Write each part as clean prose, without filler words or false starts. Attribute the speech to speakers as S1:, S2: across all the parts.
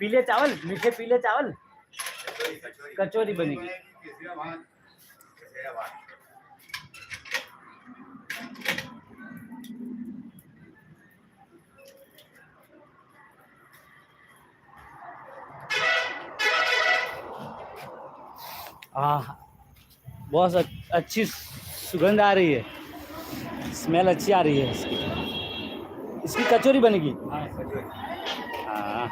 S1: पीले चावल, मीठे पीले चावल, कचौरी बनेगी। बहुत अच्छी सुगंध आ रही है, स्मेल अच्छी आ रही है इसकी। इसकी कचौरी बनेगी। हाँ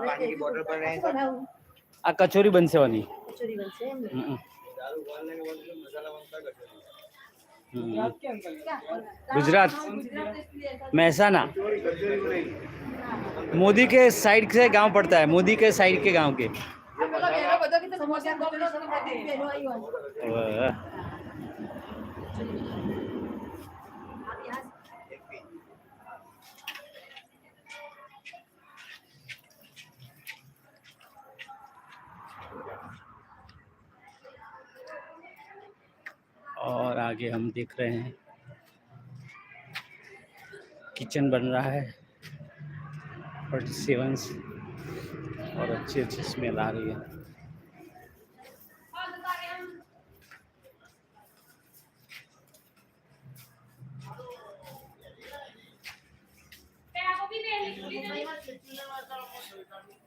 S2: पानी की बोतल पर रहे हैं।
S1: आ कचौरी बनसे वाली। गुजरात, महसाना। मोदी के साइड से गांव पड़ता है, मोदी के साइड के गांव के। और आगे हम देख रहे हैं किचन बन रहा है, 47 और अच्छी अच्छी स्मेल आ रही है।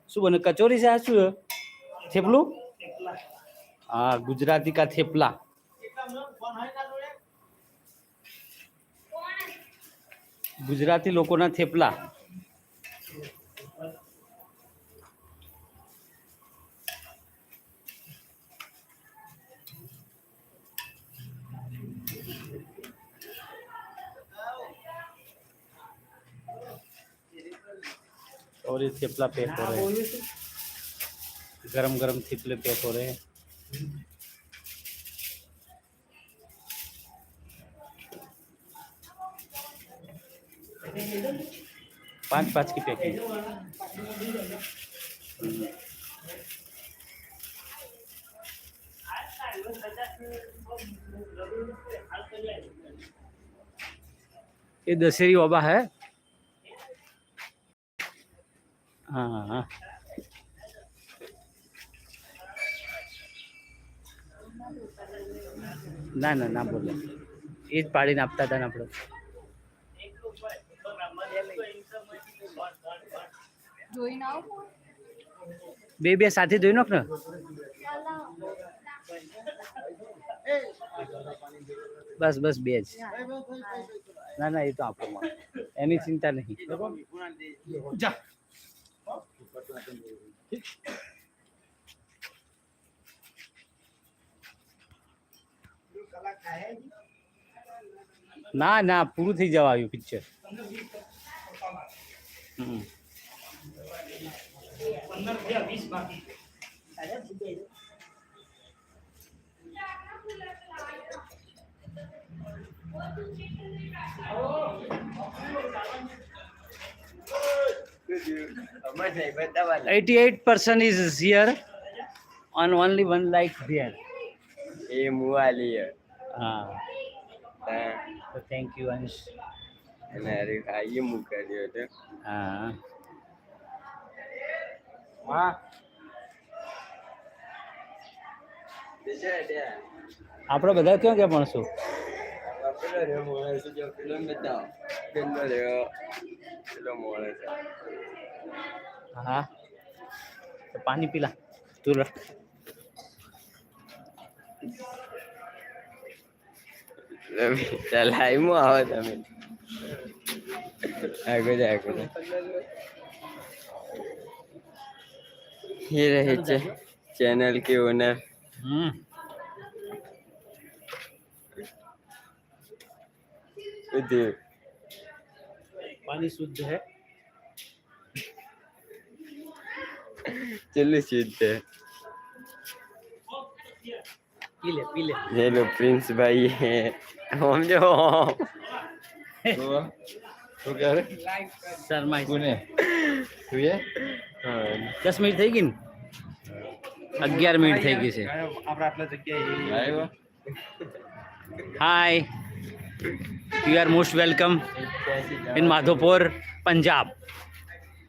S1: શું બને કચોરી છે? આ શું થેપલું? હા, ગુજરાતી का थेपला। गुजराती लोगों ना थेपला। और ये थेपला पैक हो रहे हैं, गरम गरम थेपले पैक हो रहे हैं। पाँच की पैकिंग। ये दशहरी बाबा है। हाँ, ના ના ના બોલે, એ જ પાડીને આપતા હતા ને આપણે। બે બે સાથે જોઈ નાખ ને। બસ બસ બે જ। ના ના એ તો આપણો, એની ચિંતા નહીં। જા ના ના પૂરું થઈ જવા આવ્યું પિક્ચર।
S2: बतावा
S1: 88% is here on only one light there।
S2: ये मुँह वाली है।
S1: हाँ, तो थैंक यू अंश।
S2: अरे खाइए मुँह कर दियो तो।
S1: हाँ हाँ, આપણે બધા ક્યાં ક્યાં ભણશું?
S2: પેલો રહ્યો મોણસ જો પેલો બતાવો, પેલો રહ્યો પેલો મોણસ।
S1: हाँ, तो पानी पीला तू रख।
S2: चल आई मु आओ તમે आगो जा आगो जा। ये रहे चैनल के ओनर।
S1: पानी शुद्ध है।
S2: चलो शुद्ध है।
S1: पी ले पी ले।
S2: ये लो प्रिंस भाई है। हम जो
S3: तो क्या रे
S1: शर्मा
S3: कोने तू ये
S1: 10 મિનિટ થઈ ગઈ ને? 11 મિનિટ થઈ ગઈ છે।
S3: આપણે આટલા જગ્યાએ
S2: આવ્યો
S1: હાય। You are most welcome in Madhopur, Punjab.